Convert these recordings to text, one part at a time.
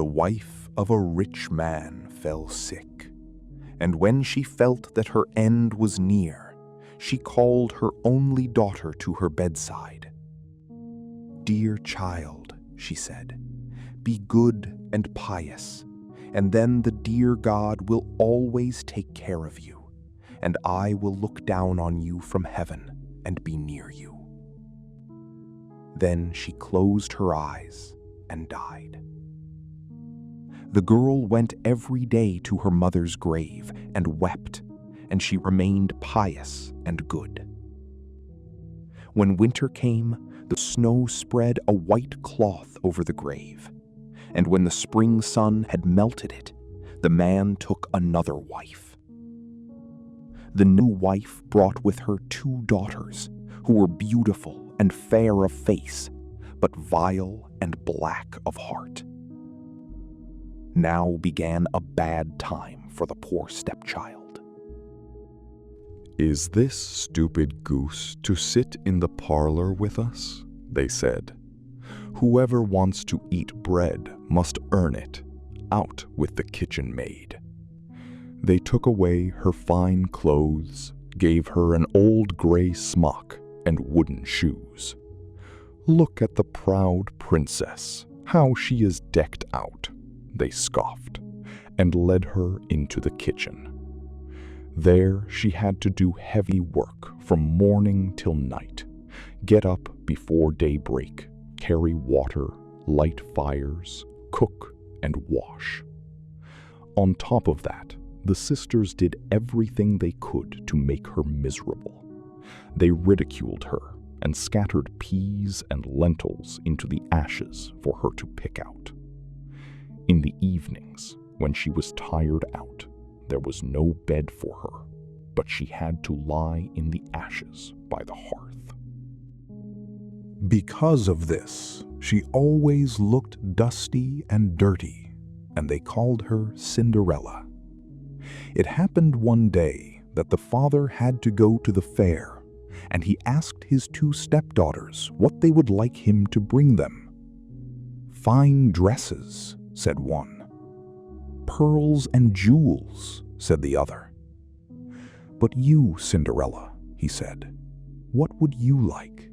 The wife of a rich man fell sick, and when she felt that her end was near, she called her only daughter to her bedside. "Dear child," she said, "be good and pious, and then the dear God will always take care of you, and I will look down on you from heaven and be near you." Then she closed her eyes and died. The girl went every day to her mother's grave and wept, and she remained pious and good. When winter came, the snow spread a white cloth over the grave, and when the spring sun had melted it, the man took another wife. The new wife brought with her 2 daughters, who were beautiful and fair of face, but vile and black of heart. Now began a bad time for the poor stepchild. "Is this stupid goose to sit in the parlor with us?" they said. "Whoever wants to eat bread must earn it. Out with the kitchen maid." They took away her fine clothes, gave her an old gray smock and wooden shoes. "Look at the proud princess, how she is decked out," they scoffed, and led her into the kitchen. There she had to do heavy work from morning till night, get up before daybreak, carry water, light fires, cook, and wash. On top of that, the sisters did everything they could to make her miserable. They ridiculed her and scattered peas and lentils into the ashes for her to pick out. In the evenings, when she was tired out, there was no bed for her, but she had to lie in the ashes by the hearth. Because of this, she always looked dusty and dirty, and they called her Cinderella. It happened one day that the father had to go to the fair, and he asked his 2 stepdaughters what they would like him to bring them. "Fine dresses," said one. "Pearls and jewels," said the other. "But you, Cinderella," he said, "what would you like?"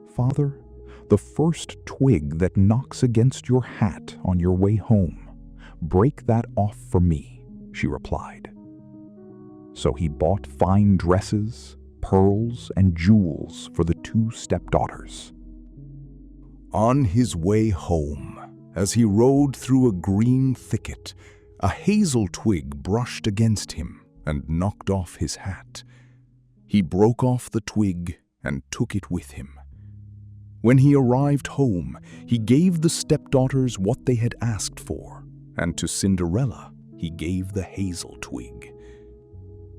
"Father, the first twig that knocks against your hat on your way home, break that off for me," she replied. So he bought fine dresses, pearls, and jewels for the 2 stepdaughters. On his way home, as he rode through a green thicket, a hazel twig brushed against him and knocked off his hat. He broke off the twig and took it with him. When he arrived home, he gave the stepdaughters what they had asked for, and to Cinderella he gave the hazel twig.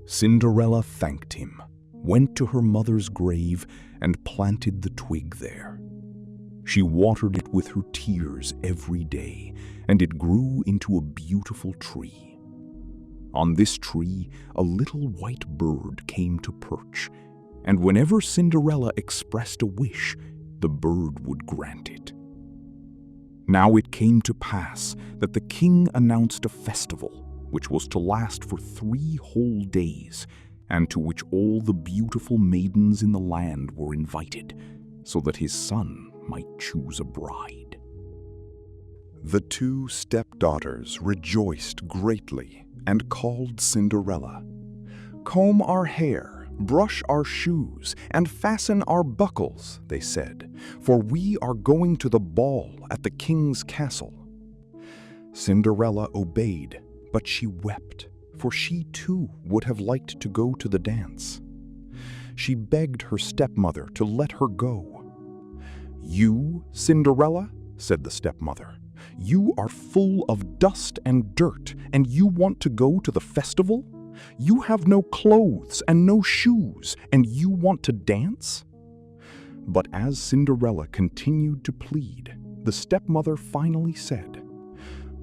Cinderella thanked him, went to her mother's grave, and planted the twig there. She watered it with her tears every day, and it grew into a beautiful tree. On this tree, a little white bird came to perch, and whenever Cinderella expressed a wish, the bird would grant it. Now it came to pass that the king announced a festival, which was to last for 3 whole days, and to which all the beautiful maidens in the land were invited, so that his son might choose a bride. The 2 stepdaughters rejoiced greatly and called Cinderella. "Comb our hair, brush our shoes, and fasten our buckles," they said, "for we are going to the ball at the king's castle." Cinderella obeyed, but she wept, for she too would have liked to go to the dance. She begged her stepmother to let her go. "You, Cinderella," said the stepmother, "you are full of dust and dirt, and you want to go to the festival? You have no clothes and no shoes, and you want to dance?" But as Cinderella continued to plead, the stepmother finally said,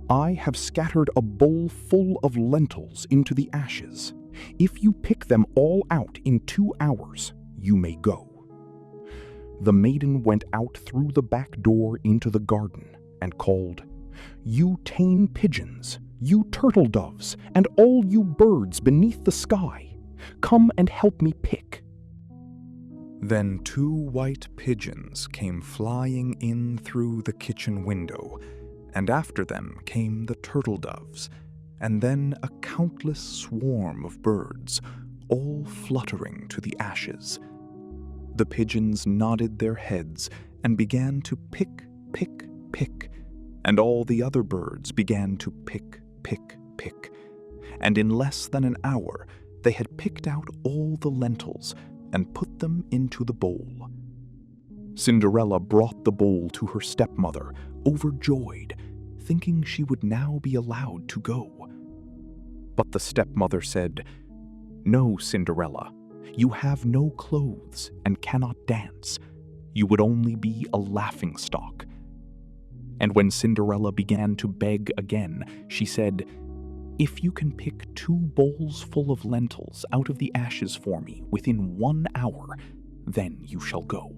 "I have scattered a bowl full of lentils into the ashes. If you pick them all out in 2 hours, you may go." The maiden went out through the back door into the garden and called, You tame pigeons, you turtle doves, and all you birds beneath the sky, come and help me pick." Then 2 white pigeons came flying in through the kitchen window, and after them came the turtle doves, and then a countless swarm of birds, all fluttering to the ashes. The pigeons nodded their heads and began to pick, pick, pick, and all the other birds began to pick, pick, pick, and in less than an hour they had picked out all the lentils and put them into the bowl. Cinderella brought the bowl to her stepmother, overjoyed, thinking she would now be allowed to go. But the stepmother said, "No, Cinderella, you have no clothes and cannot dance. You would only be a laughingstock." And when Cinderella began to beg again, she said, "If you can pick 2 bowls full of lentils out of the ashes for me within 1 hour, then you shall go."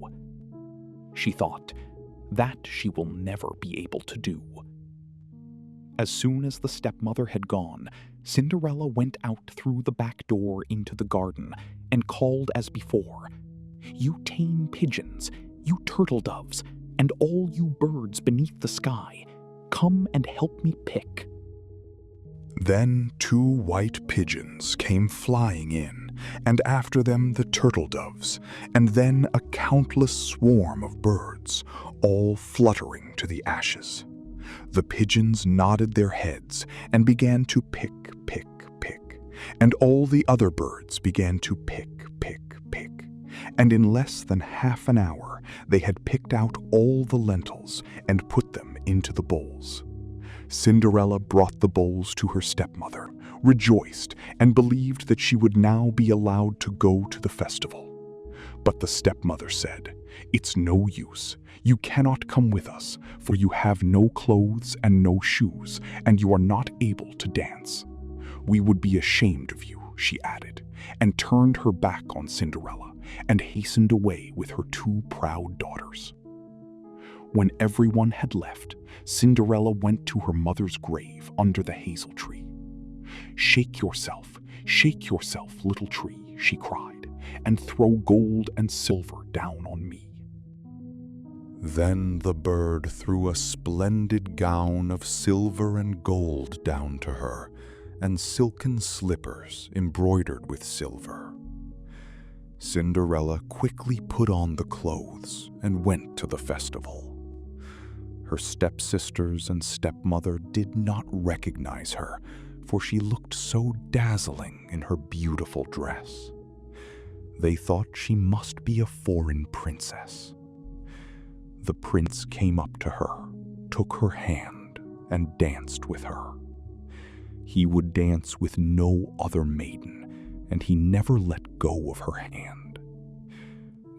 She thought, that she will never be able to do. As soon as the stepmother had gone, Cinderella went out through the back door into the garden and called as before, "You tame pigeons, you turtle doves, and all you birds beneath the sky, come and help me pick." Then 2 white pigeons came flying in, and after them the turtle doves, and then a countless swarm of birds, all fluttering to the ashes. The pigeons nodded their heads and began to pick, pick, pick, and all the other birds began to pick, pick, pick, and in less than half an hour they had picked out all the lentils and put them into the bowls. Cinderella brought the bowls to her stepmother, rejoiced, and believed that she would now be allowed to go to the festival. But the stepmother said, "It's no use. You cannot come with us, for you have no clothes and no shoes, and you are not able to dance. We would be ashamed of you," she added, and turned her back on Cinderella and hastened away with her 2 proud daughters. When everyone had left, Cinderella went to her mother's grave under the hazel tree. shake yourself, little tree," she cried, "and throw gold and silver down on me." Then the bird threw a splendid gown of silver and gold down to her, and silken slippers embroidered with silver. Cinderella quickly put on the clothes and went to the festival. Her stepsisters and stepmother did not recognize her, for she looked so dazzling in her beautiful dress. They thought she must be a foreign princess. The prince came up to her, took her hand, and danced with her. He would dance with no other maiden, and he never let go of her hand.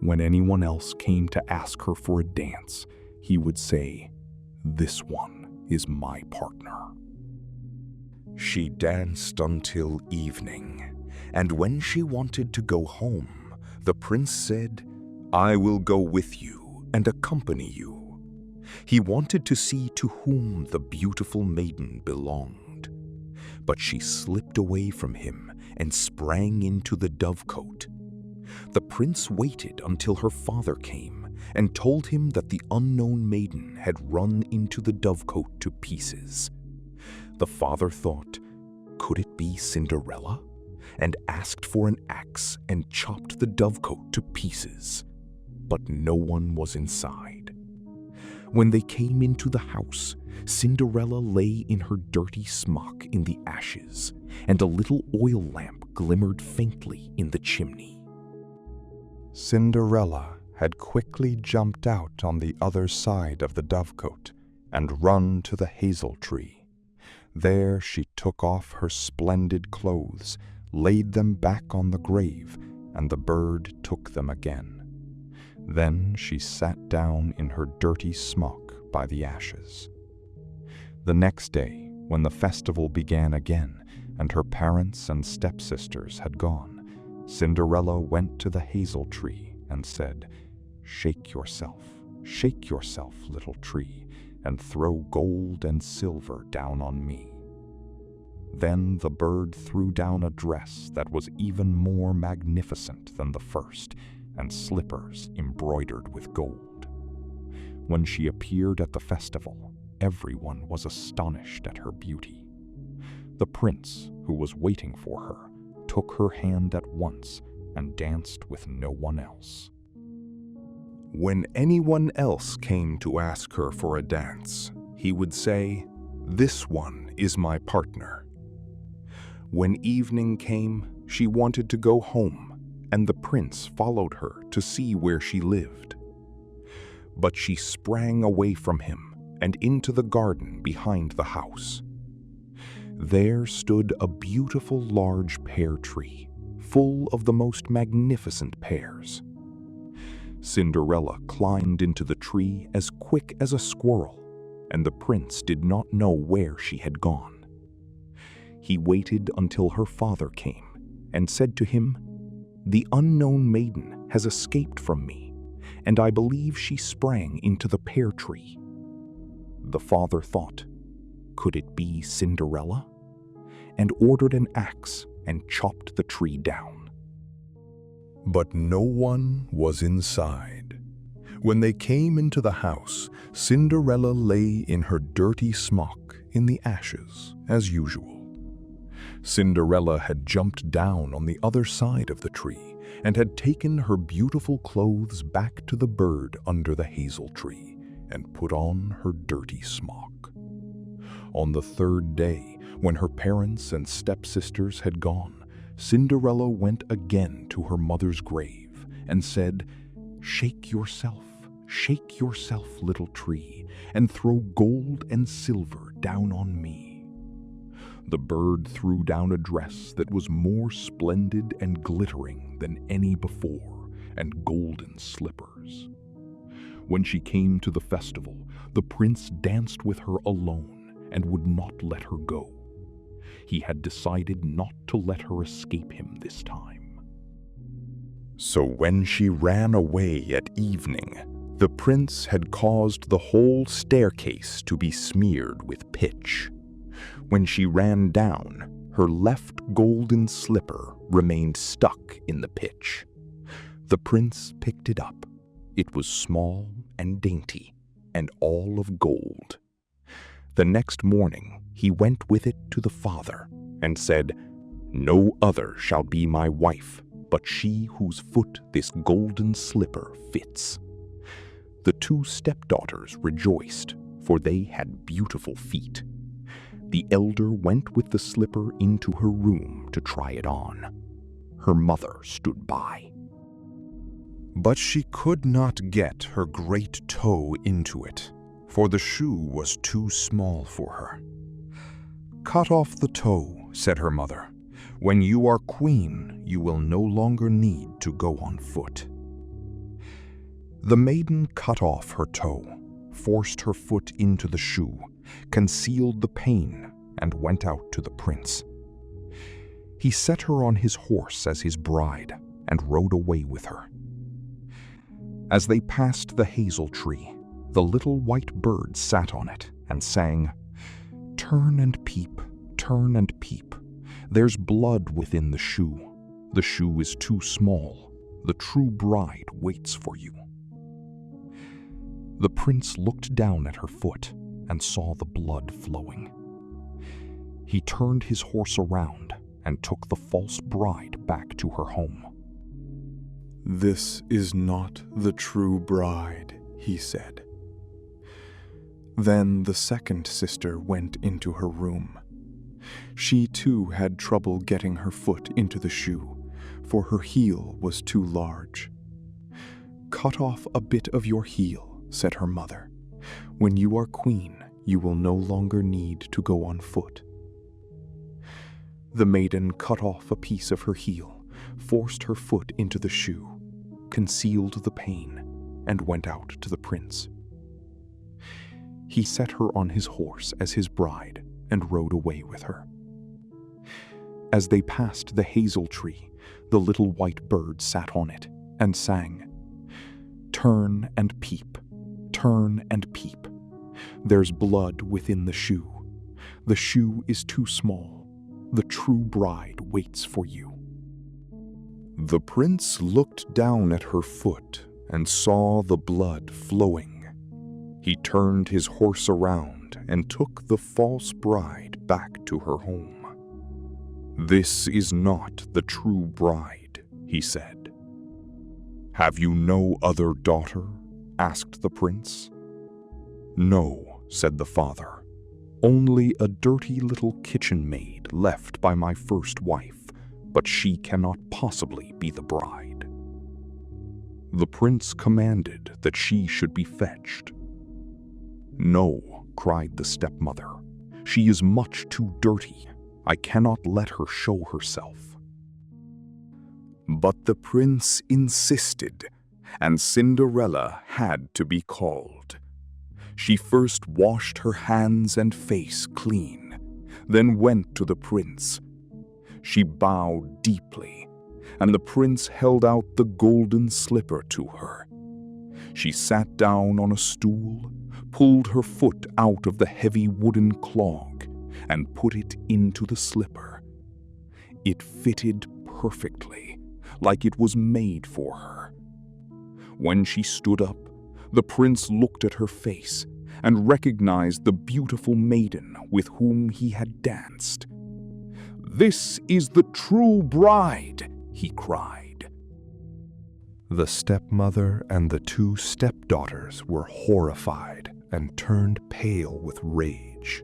When anyone else came to ask her for a dance, he would say, "This one is my partner." She danced until evening, and when she wanted to go home, the prince said, "I will go with you and accompany you." He wanted to see to whom the beautiful maiden belonged. But she slipped away from him and sprang into the dovecote. The prince waited until her father came and told him that the unknown maiden had run into the dovecote to pieces. The father thought, could it be Cinderella? And asked for an axe and chopped the dovecote to pieces. But no one was inside. When they came into the house, Cinderella lay in her dirty smock in the ashes, and a little oil lamp glimmered faintly in the chimney. Cinderella had quickly jumped out on the other side of the dovecote and run to the hazel tree. There she took off her splendid clothes, laid them back on the grave, and the bird took them again. Then she sat down in her dirty smock by the ashes. The next day, when the festival began again, and her parents and stepsisters had gone, Cinderella went to the hazel tree and said, shake yourself, little tree, and throw gold and silver down on me." Then the bird threw down a dress that was even more magnificent than the first, and slippers embroidered with gold. When she appeared at the festival, everyone was astonished at her beauty. The prince, who was waiting for her, took her hand at once and danced with no one else. When anyone else came to ask her for a dance, he would say, "This one is my partner." When evening came, she wanted to go home, and the prince followed her to see where she lived. But she sprang away from him and into the garden behind the house. There stood a beautiful large pear tree, full of the most magnificent pears. Cinderella climbed into the tree as quick as a squirrel, and the prince did not know where she had gone. He waited until her father came and said to him, "The unknown maiden has escaped from me, and I believe she sprang into the pear tree." The father thought, could it be Cinderella? And ordered an axe and chopped the tree down. But no one was inside. When they came into the house, Cinderella lay in her dirty smock in the ashes, as usual. Cinderella had jumped down on the other side of the tree and had taken her beautiful clothes back to the bird under the hazel tree and put on her dirty smock. On the third day, when her parents and stepsisters had gone, Cinderella went again to her mother's grave and said, shake yourself, little tree, and throw gold and silver down on me." The bird threw down a dress that was more splendid and glittering than any before, and golden slippers. When she came to the festival, the prince danced with her alone and would not let her go. He had decided not to let her escape him this time. So when she ran away at evening, the prince had caused the whole staircase to be smeared with pitch. When she ran down, her left golden slipper remained stuck in the pitch. The prince picked it up. It was small and dainty, and all of gold. The next morning, he went with it to the father and said, "No other shall be my wife, but she whose foot this golden slipper fits." The two stepdaughters rejoiced, for they had beautiful feet. The elder went with the slipper into her room to try it on. Her mother stood by. But she could not get her great toe into it, for the shoe was too small for her. "Cut off the toe," said her mother. "When you are queen, you will no longer need to go on foot." The maiden cut off her toe, forced her foot into the shoe, concealed the pain, and went out to the prince. He set her on his horse as his bride and rode away with her. As they passed the hazel tree, the little white bird sat on it and sang, "Turn and peep, there's blood within the shoe. The shoe is too small, the true bride waits for you." The prince looked down at her foot and saw the blood flowing. He turned his horse around and took the false bride back to her home. "This is not the true bride," he said. Then the second sister went into her room. She too had trouble getting her foot into the shoe, for her heel was too large. "Cut off a bit of your heel," said her mother. "When you are queen, you will no longer need to go on foot." The maiden cut off a piece of her heel, forced her foot into the shoe, concealed the pain, and went out to the prince. He set her on his horse as his bride and rode away with her. As they passed the hazel tree, the little white bird sat on it and sang, "Turn and peep, There's blood within the shoe. The shoe is too small. The true bride waits for you." The prince looked down at her foot and saw the blood flowing. He turned his horse around and took the false bride back to her home. "This is not the true bride," he said. "Have you no other daughter?" asked the prince. "No," said the father. "Only a dirty little kitchen maid left by my first wife, but she cannot possibly be the bride." The prince commanded that she should be fetched. "No," cried the stepmother. "She is much too dirty. I cannot let her show herself." But the prince insisted, and Cinderella had to be called. She first washed her hands and face clean, then went to the prince. She bowed deeply, and the prince held out the golden slipper to her. She sat down on a stool, pulled her foot out of the heavy wooden clog, and put it into the slipper. It fitted perfectly, like it was made for her. When she stood up, the prince looked at her face and recognized the beautiful maiden with whom he had danced. "This is the true bride," he cried. The stepmother and the two stepdaughters were horrified and turned pale with rage.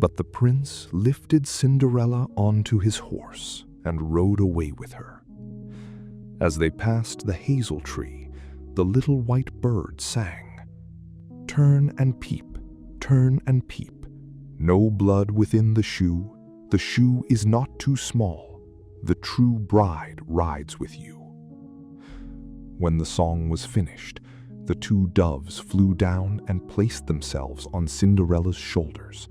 But the prince lifted Cinderella onto his horse and rode away with her. As they passed the hazel tree, the little white bird sang, "Turn and peep, turn and peep. No blood within the shoe is not too small. The true bride rides with you." When the song was finished, the two doves flew down and placed themselves on Cinderella's shoulders,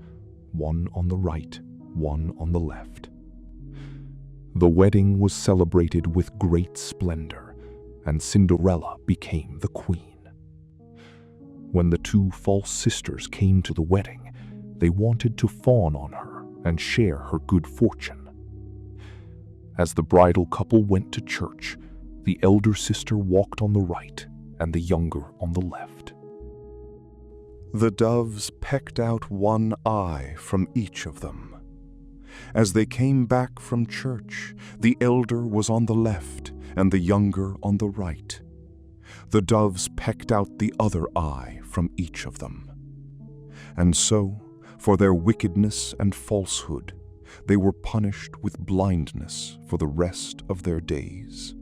one on the right, one on the left. The wedding was celebrated with great splendor, and Cinderella became the queen. When the two false sisters came to the wedding, they wanted to fawn on her and share her good fortune. As the bridal couple went to church, the elder sister walked on the right and the younger on the left. The doves pecked out one eye from each of them. As they came back from church, the elder was on the left and the younger on the right. The doves pecked out the other eye from each of them. And so, for their wickedness and falsehood, they were punished with blindness for the rest of their days.